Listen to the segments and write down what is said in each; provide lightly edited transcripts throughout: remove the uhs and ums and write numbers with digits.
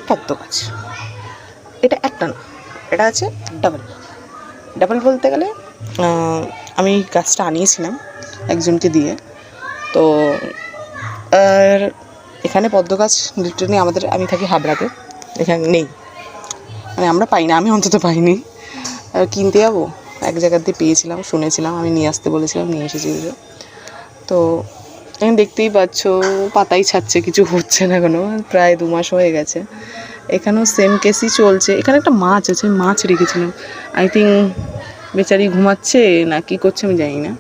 পদ্ম গাছ। এটা একটা না, এটা আছে ডাবল। ডাবল বলতে গেলে আমি গাছটা আনিয়েছিলাম একজনকে দিয়ে। তো আর এখানে পদ্ম গাছ লিটারালি আমি থাকি হাবড়াতে, এখানে নেই, মানে আমরা পাই না, আমি অন্তত পাইনি। আর কিনতে যাবো, এক জায়গার দিয়ে পেয়েছিলাম, শুনেছিলাম, আমি নিয়ে আসতে বলেছিলাম, নিয়ে এসেছি। তো এখন দেখতেই পাচ্ছ পাতাই ছাড়ছে, কিছু হচ্ছে না, কোনো প্রায় 2 মাস হয়ে গেছে। এখানেও সেম কেসই চলছে। এখানে একটা মাছ আছে, মাছ রেখেছিলাম, আই থিঙ্ক বেচারি ঘুমাচ্ছে না কি করছে আমি জানি না।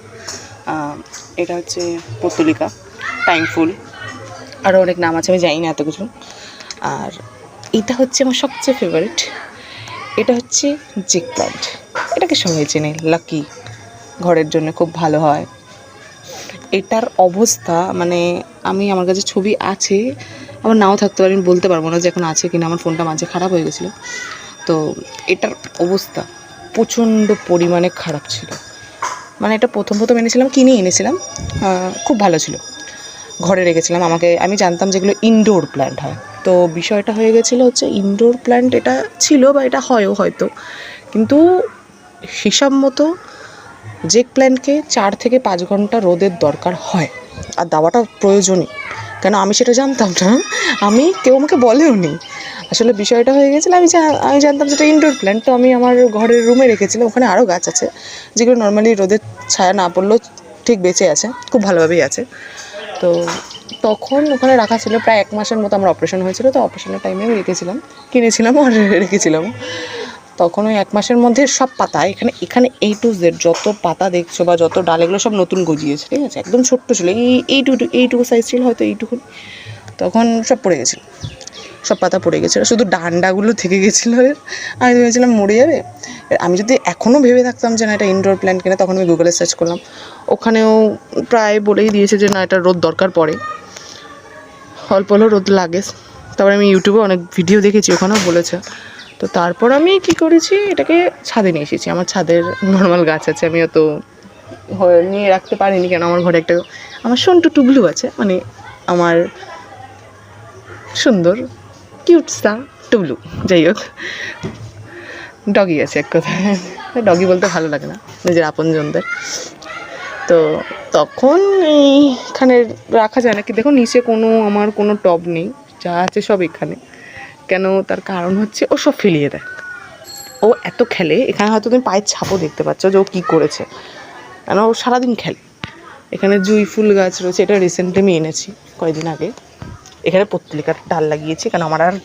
এটা হচ্ছে পর্তুলিকা, টাইম ফুল, আরও অনেক নাম আছে, আমি জানি না এত কিছু। আর এটা হচ্ছে আমার সবচেয়ে ফেভারিট, এটা হচ্ছে জেক প্ল্যান্ট। এটাকে সবাই চেনে, লাকি, ঘরের জন্য খুব ভালো হয়। এটার অবস্থা মানে আমার কাছে ছবি আছে, আমার নাও থাকতে পারে, আমি বলতে পারবো না যে এখন আছে কিনা, আমার ফোনটা মাঝে খারাপ হয়ে গেছিলো। তো এটার অবস্থা প্রচণ্ড পরিমাণে খারাপ ছিল। মানে এটা প্রথম এনেছিলাম, কিনে এনেছিলাম, খুব ভালো ছিল, ঘরে রেখেছিলাম। আমি জানতাম যেগুলো ইনডোর প্ল্যান্ট হয়। তো বিষয়টা হয়ে গেছিলো হচ্ছে ইনডোর প্ল্যান্ট এটা ছিল, বা এটা হয়ও হয়তো, কিন্তু হিসাব মতো জেক প্ল্যান্টকে 4 থেকে 5 ঘন্টা রোদের দরকার হয়, আর দেওয়াটা প্রয়োজনীয়। কেন আমি সেটা জানতাম না, কেউ আমাকে বলেও নি। আসলে বিষয়টা হয়ে গেছিলো, আমি জানতাম যেটা ইনডোর প্ল্যান্ট। তো আমি আমার ঘরের রুমে রেখেছিলাম, ওখানে আরও গাছ আছে যেগুলো নর্মালি রোদের ছায়া না পড়লেও ঠিক বেঁচে আছে, খুব ভালোভাবেই আছে। তো তখন ওখানে রাখা ছিল প্রায় 1 মাসের মতো। আমার অপারেশন হয়েছিল, তো অপারেশনের টাইমে আমি কিনেছিলাম আর রেখেছিলাম। তখন ওই 1 মাসের মধ্যে সব পাতা এখানে A to Z যত পাতা দেখছো বা যত ডাল, এগুলো সব নতুন গজিয়েছে, ঠিক আছে? একদম ছোট্ট ছিল, এইটুকু সাইজ ছিল হয়তো, এইটুকু। তখন সব পড়ে গেছিলো, সব পাতা পড়ে গেছিলো, শুধু ডান্ডাগুলো থেকে গেছিলো। আমি ভেবেছিলাম মরে যাবে। আমি যদি এখনও ভেবে থাকতাম যে না এটা ইনডোর প্ল্যান্ট কিনা, তখন আমি গুগলে সার্চ করলাম, ওখানেও প্রায় বলেই দিয়েছে যে না এটা রোদ দরকার পড়ে, অল্প হলেও রোদ লাগে। তারপরে আমি ইউটিউবে অনেক ভিডিও দেখেছি, ওখানেও বলেছে। তো তারপর আমি কী করেছি, এটাকে ছাদে নিয়ে এসেছি। আমার ছাদের নর্মাল গাছ আছে, আমি অত নিয়ে রাখতে পারিনি, কেন আমার ঘরে আমার সন্টু টুবলু আছে, মানে আমার সুন্দর কিউটসা টুবলু, যাই হোক, ডগি আছে এক কথায়। ডগি বলতে ভালো লাগে না, নিজের আপনজনদের। তো তখন এইখানে রাখা যায় না কি, দেখো নিচে আমার কোনো টব নেই, যা আছে সব এখানে। কেন, তার কারণ হচ্ছে ও সব ফেলিয়ে দেয়, ও এত খেলে। এখানে হয়তো তুমি পায়ের ছাপও দেখতে পাচ্ছ যে ও কী করেছে, কেন ও সারাদিন খেলে। এখানে জুঁই ফুল গাছ রয়েছে, এটা রিসেন্টলি আমি এনেছি কয়েকদিন আগে। এখানে পত্রিকার ডাল লাগিয়েছি, কারণ আমার আর